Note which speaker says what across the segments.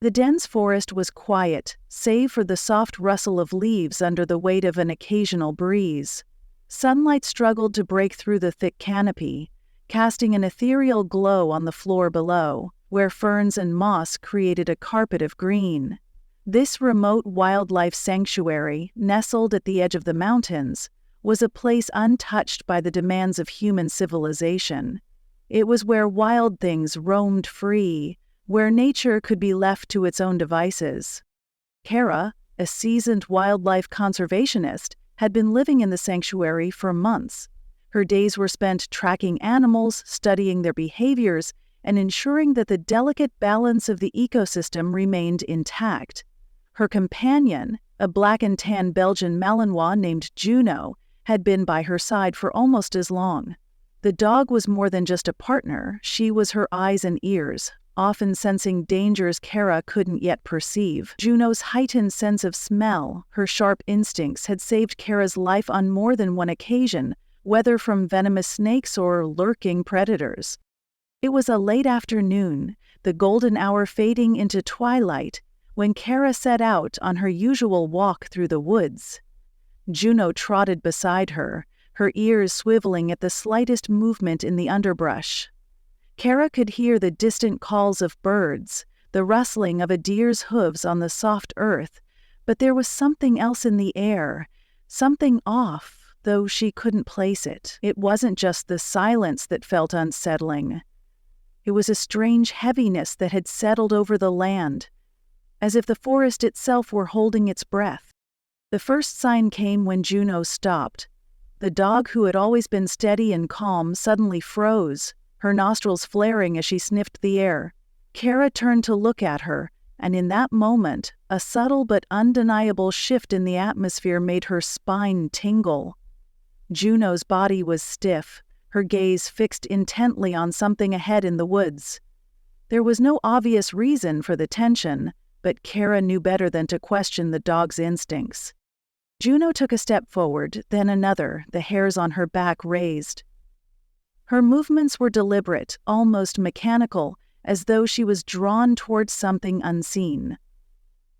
Speaker 1: The dense forest was quiet, save for the soft rustle of leaves under the weight of an occasional breeze. Sunlight struggled to break through the thick canopy, casting an ethereal glow on the floor below, where ferns and moss created a carpet of green. This remote wildlife sanctuary, nestled at the edge of the mountains, was a place untouched by the demands of human civilization. It was where wild things roamed free, where nature could be left to its own devices. Kara, a seasoned wildlife conservationist, had been living in the sanctuary for months. Her days were spent tracking animals, studying their behaviors, and ensuring that the delicate balance of the ecosystem remained intact. Her companion, a black and tan Belgian Malinois named Juno, had been by her side for almost as long. The dog was more than just a partner, she was her eyes and ears, often sensing dangers Kara couldn't yet perceive. Juno's heightened sense of smell, her sharp instincts, had saved Kara's life on more than one occasion, whether from venomous snakes or lurking predators. It was a late afternoon, the golden hour fading into twilight, when Kara set out on her usual walk through the woods. Juno trotted beside her, her ears swiveling at the slightest movement in the underbrush. Kara could hear the distant calls of birds, the rustling of a deer's hooves on the soft earth, but there was something else in the air, something off, though she couldn't place it. It wasn't just the silence that felt unsettling. It was a strange heaviness that had settled over the land, as if the forest itself were holding its breath. The first sign came when Juno stopped. The dog, who had always been steady and calm, suddenly froze, her nostrils flaring as she sniffed the air. Kara turned to look at her, and in that moment, a subtle but undeniable shift in the atmosphere made her spine tingle. Juno's body was stiff, her gaze fixed intently on something ahead in the woods. There was no obvious reason for the tension, but Kara knew better than to question the dog's instincts. Juno took a step forward, then another, the hairs on her back raised. Her movements were deliberate, almost mechanical, as though she was drawn towards something unseen.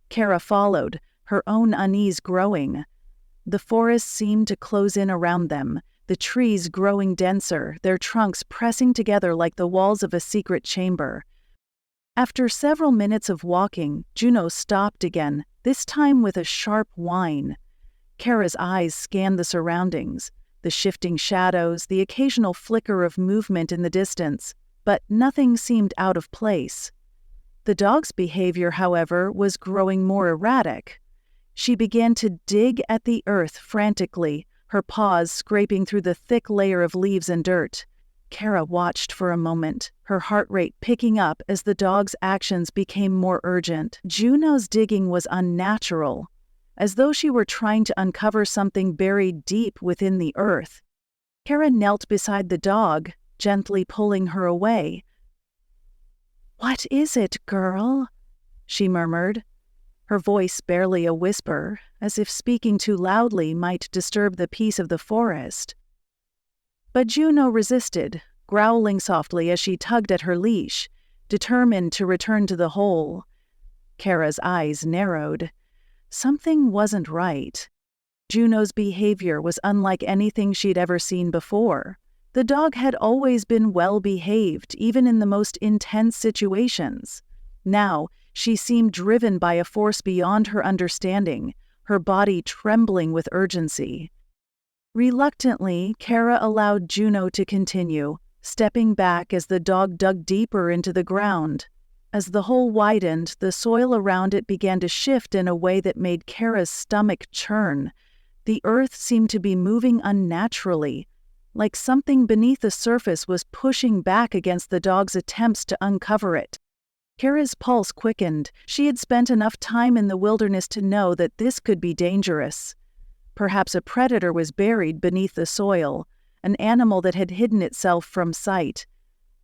Speaker 1: Kara followed, her own unease growing. The forest seemed to close in around them, the trees growing denser, their trunks pressing together like the walls of a secret chamber. After several minutes of walking, Juno stopped again, this time with a sharp whine. Kara's eyes scanned the surroundings, the shifting shadows, the occasional flicker of movement in the distance, but nothing seemed out of place. The dog's behavior, however, was growing more erratic. She began to dig at the earth frantically, her paws scraping through the thick layer of leaves and dirt. Kara watched for a moment, her heart rate picking up as the dog's actions became more urgent. Juno's digging was unnatural, as though she were trying to uncover something buried deep within the earth. Kara knelt beside the dog, gently pulling her away. "What is it, girl?" she murmured, her voice barely a whisper, as if speaking too loudly might disturb the peace of the forest. But Juno resisted, growling softly as she tugged at her leash, determined to return to the hole. Kara's eyes narrowed. Something wasn't right. Juno's behavior was unlike anything she'd ever seen before. The dog had always been well-behaved, even in the most intense situations. Now, she seemed driven by a force beyond her understanding, her body trembling with urgency. Reluctantly, Kara allowed Juno to continue, stepping back as the dog dug deeper into the ground. As the hole widened, the soil around it began to shift in a way that made Kara's stomach churn. The earth seemed to be moving unnaturally, like something beneath the surface was pushing back against the dog's attempts to uncover it. Kara's pulse quickened. She had spent enough time in the wilderness to know that this could be dangerous. Perhaps a predator was buried beneath the soil, an animal that had hidden itself from sight.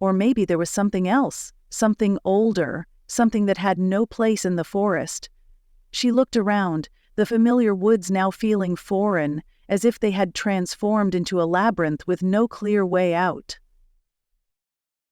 Speaker 1: Or maybe there was something else, something older, something that had no place in the forest. She looked around, the familiar woods now feeling foreign, as if they had transformed into a labyrinth with no clear way out.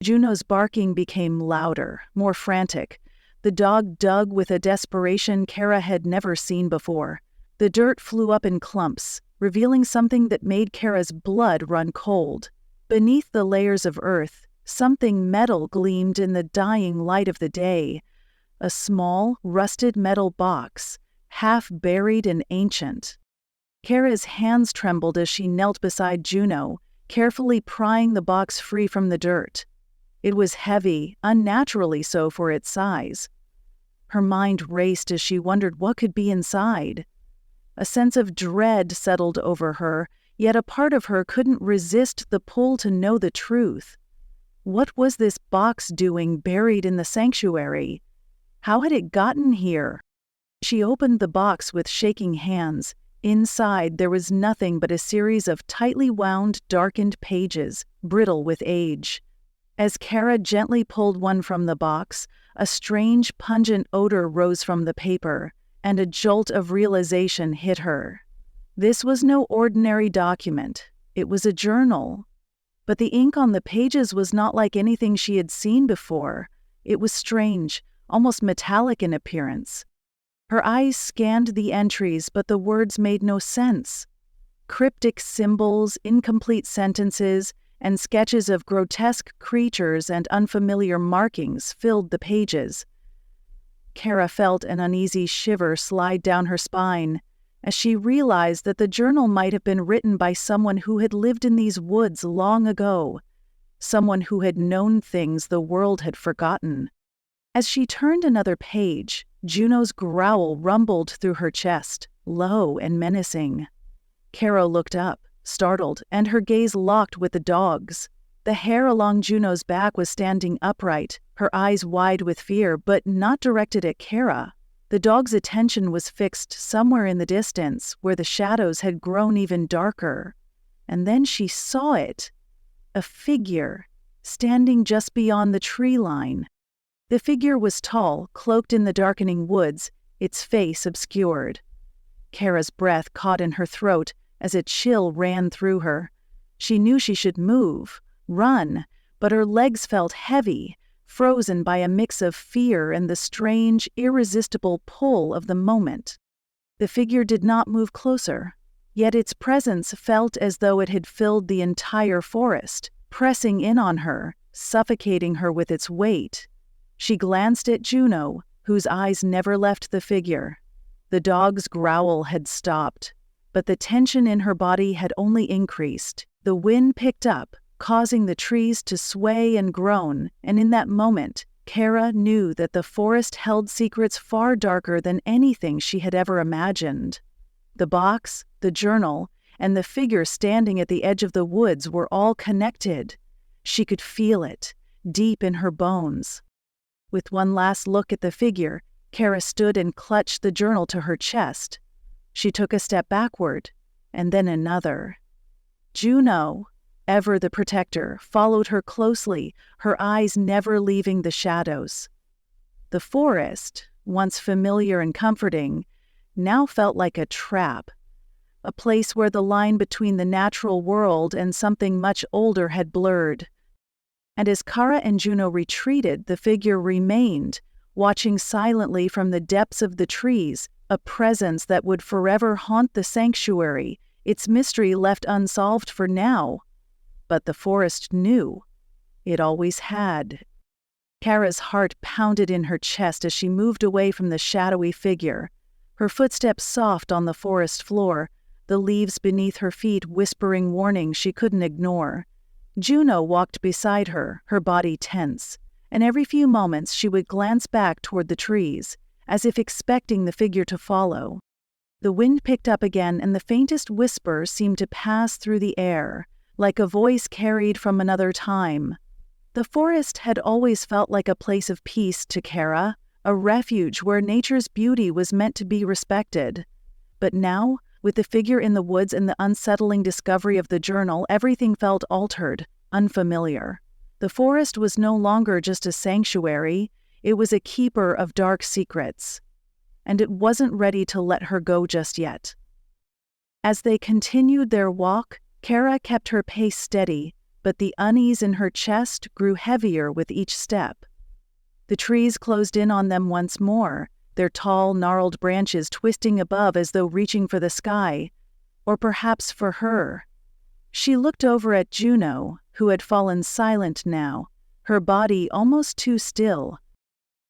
Speaker 1: Juno's barking became louder, more frantic. The dog dug with a desperation Kara had never seen before. The dirt flew up in clumps, revealing something that made Kara's blood run cold. Beneath the layers of earth, something metal gleamed in the dying light of the day. A small, rusted metal box, half buried and ancient. Kara's hands trembled as she knelt beside Juno, carefully prying the box free from the dirt. It was heavy, unnaturally so for its size. Her mind raced as she wondered what could be inside. A sense of dread settled over her, yet a part of her couldn't resist the pull to know the truth. What was this box doing buried in the sanctuary? How had it gotten here? She opened the box with shaking hands. Inside, there was nothing but a series of tightly wound, darkened pages, brittle with age. As Kara gently pulled one from the box, a strange, pungent odor rose from the paper, and a jolt of realization hit her. This was no ordinary document. It was a journal. But the ink on the pages was not like anything she had seen before. It was strange, almost metallic in appearance. Her eyes scanned the entries, but the words made no sense. Cryptic symbols, incomplete sentences, and sketches of grotesque creatures and unfamiliar markings filled the pages. Kara felt an uneasy shiver slide down her spine as she realized that the journal might have been written by someone who had lived in these woods long ago, someone who had known things the world had forgotten. As she turned another page, Juno's growl rumbled through her chest, low and menacing. Kara looked up, startled, and her gaze locked with the dog's. The hair along Juno's back was standing upright, her eyes wide with fear, but not directed at Kara. The dog's attention was fixed somewhere in the distance, where the shadows had grown even darker. And then she saw it. A figure, standing just beyond the tree line. The figure was tall, cloaked in the darkening woods, its face obscured. Kara's breath caught in her throat as a chill ran through her. She knew she should move, run, but her legs felt heavy, frozen by a mix of fear and the strange, irresistible pull of the moment. The figure did not move closer, yet its presence felt as though it had filled the entire forest, pressing in on her, suffocating her with its weight. She glanced at Juno, whose eyes never left the figure. The dog's growl had stopped, but the tension in her body had only increased. The wind picked up, causing the trees to sway and groan, and in that moment, Kara knew that the forest held secrets far darker than anything she had ever imagined. The box, the journal, and the figure standing at the edge of the woods were all connected. She could feel it, deep in her bones. With one last look at the figure, Kara stood and clutched the journal to her chest. She took a step backward, and then another. Juno, ever the protector, followed her closely, her eyes never leaving the shadows. The forest, once familiar and comforting, now felt like a trap, a place where the line between the natural world and something much older had blurred. And as Kara and Juno retreated, the figure remained, watching silently from the depths of the trees, a presence that would forever haunt the sanctuary, its mystery left unsolved for now. But the forest knew. It always had. Kara's heart pounded in her chest as she moved away from the shadowy figure, her footsteps soft on the forest floor, the leaves beneath her feet whispering warnings she couldn't ignore. Juno walked beside her, her body tense, and every few moments she would glance back toward the trees, as if expecting the figure to follow. The wind picked up again, and the faintest whisper seemed to pass through the air, like a voice carried from another time. The forest had always felt like a place of peace to Kara, a refuge where nature's beauty was meant to be respected. But now, with the figure in the woods and the unsettling discovery of the journal, everything felt altered, unfamiliar. The forest was no longer just a sanctuary, it was a keeper of dark secrets. And it wasn't ready to let her go just yet. As they continued their walk, Kara kept her pace steady, but the unease in her chest grew heavier with each step. The trees closed in on them once more, their tall, gnarled branches twisting above as though reaching for the sky, or perhaps for her. She looked over at Juno, who had fallen silent now, her body almost too still.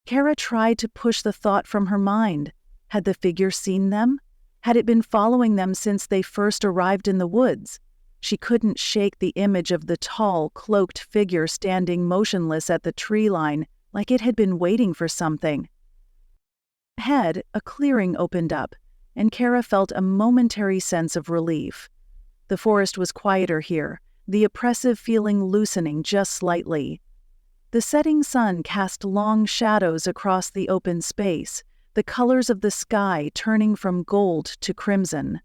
Speaker 1: Kara tried to push the thought from her mind. Had the figure seen them? Had it been following them since they first arrived in the woods? She couldn't shake the image of the tall, cloaked figure standing motionless at the tree line, like it had been waiting for something. Ahead, a clearing opened up, and Kara felt a momentary sense of relief. The forest was quieter here, the oppressive feeling loosening just slightly. The setting sun cast long shadows across the open space, the colors of the sky turning from gold to crimson.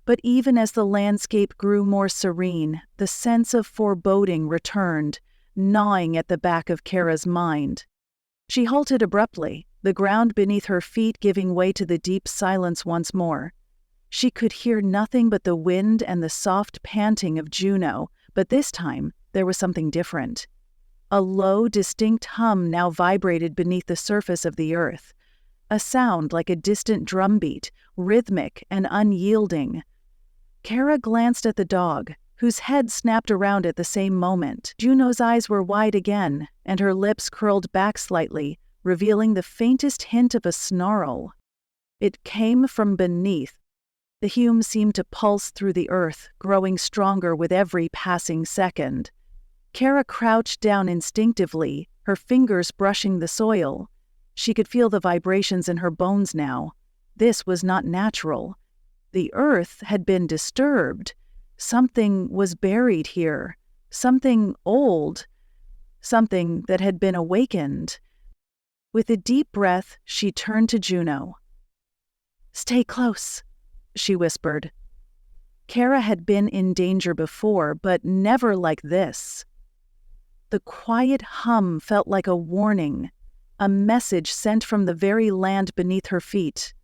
Speaker 1: But even as the landscape grew more serene, the sense of foreboding returned, gnawing at the back of Kara's mind. She halted abruptly, the ground beneath her feet giving way to the deep silence once more. She could hear nothing but the wind and the soft panting of Juno, but this time there was something different. A low, distinct hum now vibrated beneath the surface of the earth, a sound like a distant drumbeat, rhythmic and unyielding. Kara glanced at the dog, whose head snapped around at the same moment. Juno's eyes were wide again, and her lips curled back slightly, revealing the faintest hint of a snarl. It came from beneath. The hum seemed to pulse through the earth, growing stronger with every passing second. Kara crouched down instinctively, her fingers brushing the soil. She could feel the vibrations in her bones now. This was not natural. The earth had been disturbed. Something was buried here. Something old. Something that had been awakened. With a deep breath, she turned to Juno. "Stay close," she whispered. Kara had been in danger before, but never like this. The quiet hum felt like a warning, a message sent from the very land beneath her feet.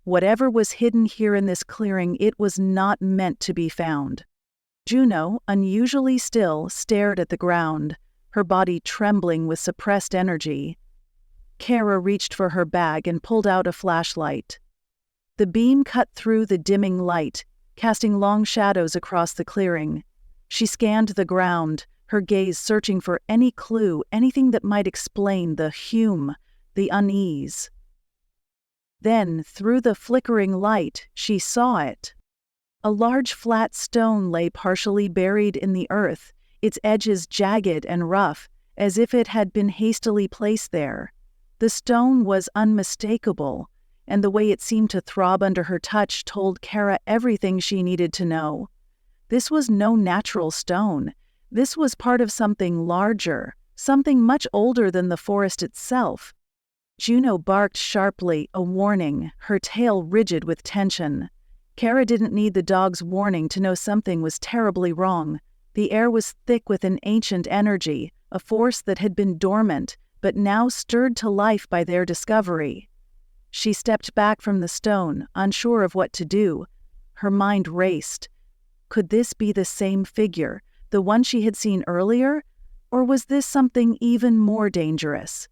Speaker 1: Whatever was hidden here in this clearing, it was not meant to be found. Juno, unusually still, stared at the ground, her body trembling with suppressed energy. Kara reached for her bag and pulled out a flashlight. The beam cut through the dimming light, casting long shadows across the clearing. She scanned the ground, her gaze searching for any clue, anything that might explain the hum, the unease. Then, through the flickering light, she saw it. A large flat stone lay partially buried in the earth, its edges jagged and rough, as if it had been hastily placed there. The stone was unmistakable, and the way it seemed to throb under her touch told Kara everything she needed to know. This was no natural stone. This was part of something larger, something much older than the forest itself. Juno barked sharply, a warning, her tail rigid with tension. Kara didn't need the dog's warning to know something was terribly wrong. The air was thick with an ancient energy, a force that had been dormant, but now stirred to life by their discovery. She stepped back from the stone, unsure of what to do. Her mind raced. Could this be the same figure, the one she had seen earlier, or was this something even more dangerous?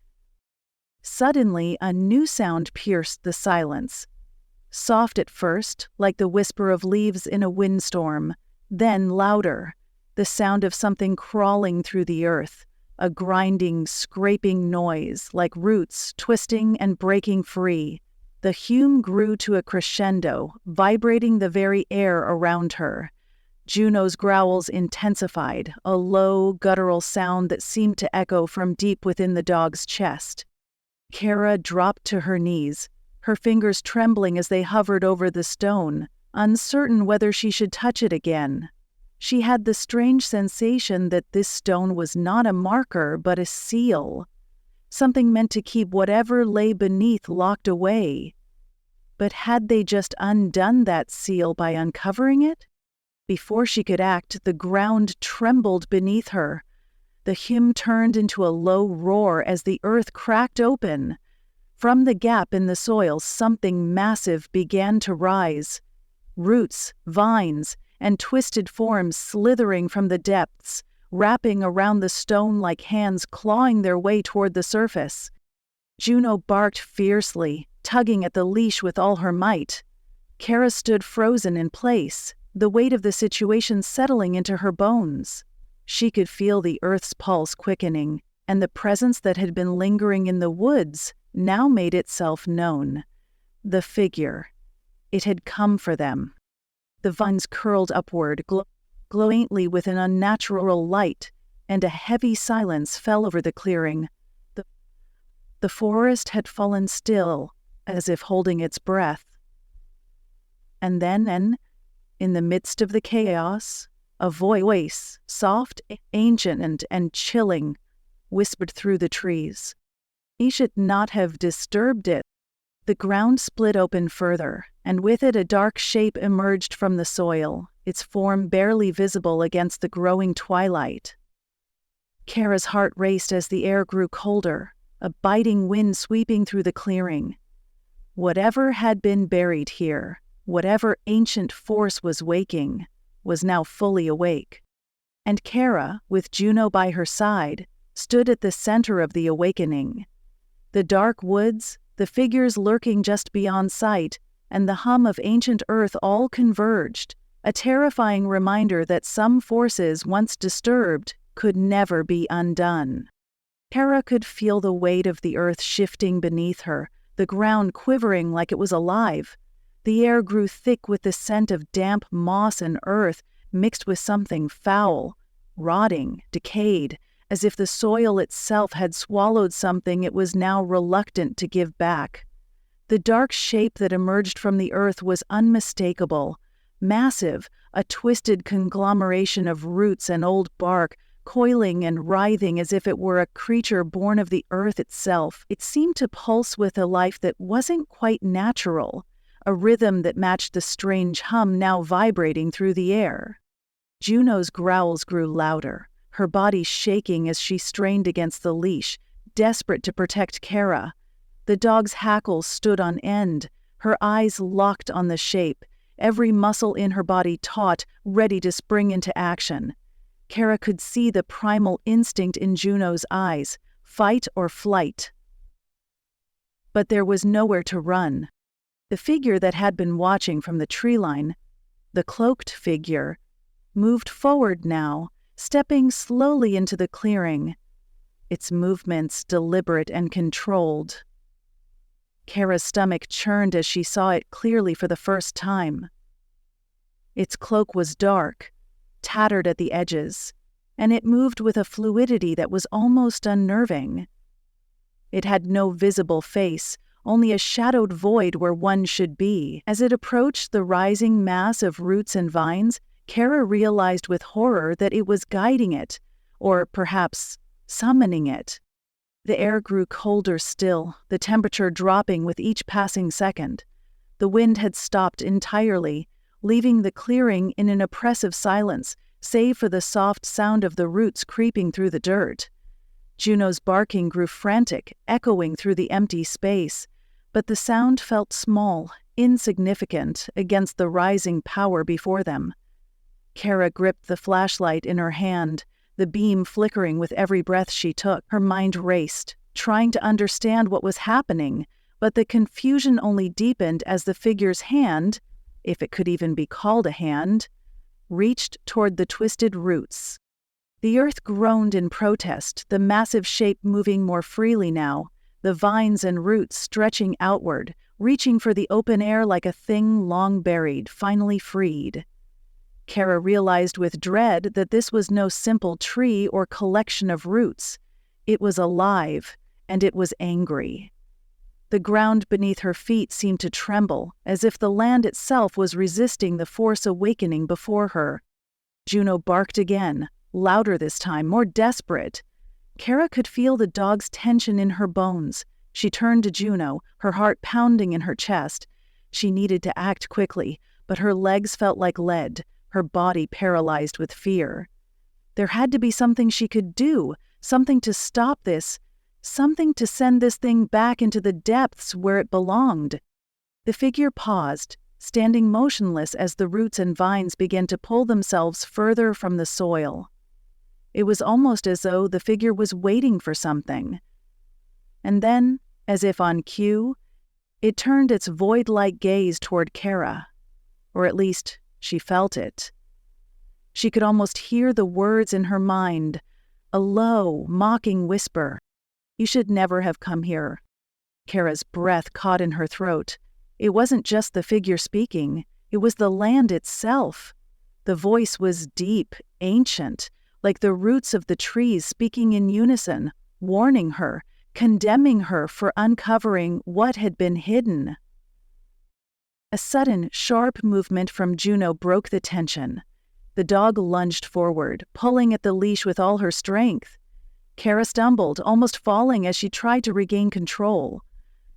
Speaker 1: Suddenly, a new sound pierced the silence. Soft at first, like the whisper of leaves in a windstorm, then louder, the sound of something crawling through the earth, a grinding, scraping noise, like roots twisting and breaking free. The hum grew to a crescendo, vibrating the very air around her. Juno's growls intensified, a low, guttural sound that seemed to echo from deep within the dog's chest. Kara dropped to her knees, her fingers trembling as they hovered over the stone, uncertain whether she should touch it again. She had the strange sensation that this stone was not a marker but a seal, something meant to keep whatever lay beneath locked away. But had they just undone that seal by uncovering it? Before she could act, the ground trembled beneath her. The hum turned into a low roar as the earth cracked open. From the gap in the soil, something massive began to rise. Roots, vines, and twisted forms slithering from the depths, wrapping around the stone like hands clawing their way toward the surface. Juno barked fiercely, tugging at the leash with all her might. Kara stood frozen in place, the weight of the situation settling into her bones. She could feel the earth's pulse quickening, and the presence that had been lingering in the woods now made itself known. The figure. It had come for them. The vines curled upward, glowing faintly with an unnatural light, and a heavy silence fell over the clearing. The forest had fallen still, as if holding its breath. And then, in the midst of the chaos, a voice, soft, ancient, and chilling, whispered through the trees. He should not have disturbed it. The ground split open further, and with it a dark shape emerged from the soil, its form barely visible against the growing twilight. Kara's heart raced as the air grew colder, a biting wind sweeping through the clearing. Whatever had been buried here, whatever ancient force was waking, was now fully awake. And Kara, with Juno by her side, stood at the center of the awakening. The dark woods, the figures lurking just beyond sight, and the hum of ancient earth all converged, a terrifying reminder that some forces once disturbed could never be undone. Kara could feel the weight of the earth shifting beneath her, the ground quivering like it was alive. The air grew thick with the scent of damp moss and earth mixed with something foul, rotting, decayed, as if the soil itself had swallowed something it was now reluctant to give back. The dark shape that emerged from the earth was unmistakable, massive, a twisted conglomeration of roots and old bark, coiling and writhing as if it were a creature born of the earth itself. It seemed to pulse with a life that wasn't quite natural, a rhythm that matched the strange hum now vibrating through the air. Juno's growls grew louder, her body shaking as she strained against the leash, desperate to protect Kara. The dog's hackles stood on end, her eyes locked on the shape, every muscle in her body taut, ready to spring into action. Kara could see the primal instinct in Juno's eyes, fight or flight. But there was nowhere to run. The figure that had been watching from the tree line, the cloaked figure, moved forward now, stepping slowly into the clearing, its movements deliberate and controlled. Kara's stomach churned as she saw it clearly for the first time. Its cloak was dark, tattered at the edges, and it moved with a fluidity that was almost unnerving. It had no visible face, only a shadowed void where one should be. As it approached the rising mass of roots and vines, Kara realized with horror that it was guiding it, or perhaps summoning it. The air grew colder still, the temperature dropping with each passing second. The wind had stopped entirely, leaving the clearing in an oppressive silence, save for the soft sound of the roots creeping through the dirt. Juno's barking grew frantic, echoing through the empty space, but the sound felt small, insignificant against the rising power before them. Kara gripped the flashlight in her hand, the beam flickering with every breath she took. Her mind raced, trying to understand what was happening, but the confusion only deepened as the figure's hand, if it could even be called a hand, reached toward the twisted roots. The earth groaned in protest, the massive shape moving more freely now, the vines and roots stretching outward, reaching for the open air like a thing long buried, finally freed. Kara realized with dread that this was no simple tree or collection of roots. It was alive, and it was angry. The ground beneath her feet seemed to tremble, as if the land itself was resisting the force awakening before her. Juno barked again, louder this time, more desperate. Kara could feel the dog's tension in her bones. She turned to Juno, her heart pounding in her chest. She needed to act quickly, but her legs felt like lead, her body paralyzed with fear. There had to be something she could do, something to stop this, something to send this thing back into the depths where it belonged. The figure paused, standing motionless as the roots and vines began to pull themselves further from the soil. It was almost as though the figure was waiting for something. And then, as if on cue, it turned its void-like gaze toward Kara. Or at least, she felt it. She could almost hear the words in her mind, a low, mocking whisper. "You should never have come here." Kara's breath caught in her throat. It wasn't just the figure speaking, it was the land itself. The voice was deep, ancient, like the roots of the trees speaking in unison, warning her, condemning her for uncovering what had been hidden. A sudden, sharp movement from Juno broke the tension. The dog lunged forward, pulling at the leash with all her strength. Kara stumbled, almost falling as she tried to regain control.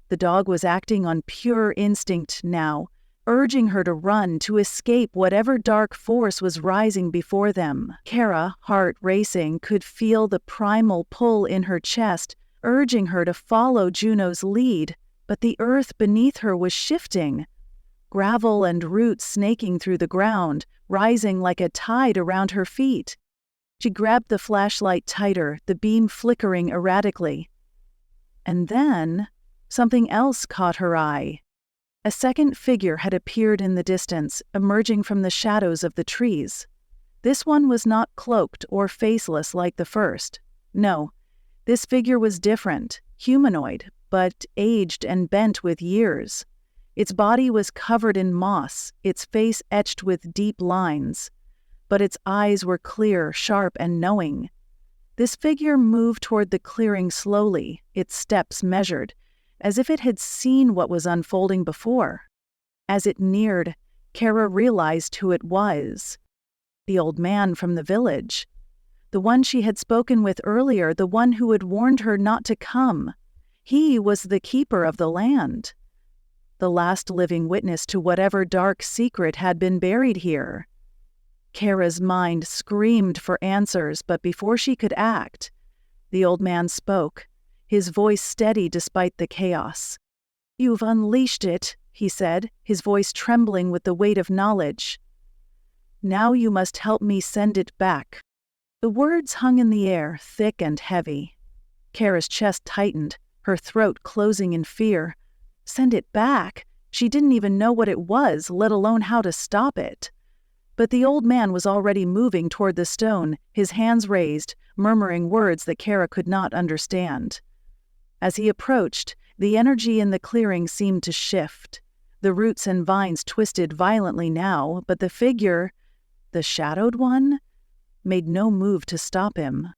Speaker 1: The dog was acting on pure instinct now, urging her to run, to escape whatever dark force was rising before them. Kara, heart racing, could feel the primal pull in her chest, urging her to follow Juno's lead, but the earth beneath her was shifting. Gravel and roots snaking through the ground, rising like a tide around her feet. She grabbed the flashlight tighter, the beam flickering erratically. And then, something else caught her eye. A second figure had appeared in the distance, emerging from the shadows of the trees. This one was not cloaked or faceless like the first. No, this figure was different, humanoid, but aged and bent with years. Its body was covered in moss, its face etched with deep lines. But its eyes were clear, sharp, and knowing. This figure moved toward the clearing slowly, its steps measured, as if it had seen what was unfolding before. As it neared, Kara realized who it was. The old man from the village. The one she had spoken with earlier, the one who had warned her not to come. He was the keeper of the land. The last living witness to whatever dark secret had been buried here. Kara's mind screamed for answers, but before she could act, the old man spoke, his voice steady despite the chaos. "You've unleashed it," he said, his voice trembling with the weight of knowledge. "Now you must help me send it back." The words hung in the air, thick and heavy. Kara's chest tightened, her throat closing in fear. Send it back? She didn't even know what it was, let alone how to stop it. But the old man was already moving toward the stone, his hands raised, murmuring words that Kara could not understand. As he approached, the energy in the clearing seemed to shift. The roots and vines twisted violently now, but the figure, the shadowed one, made no move to stop him.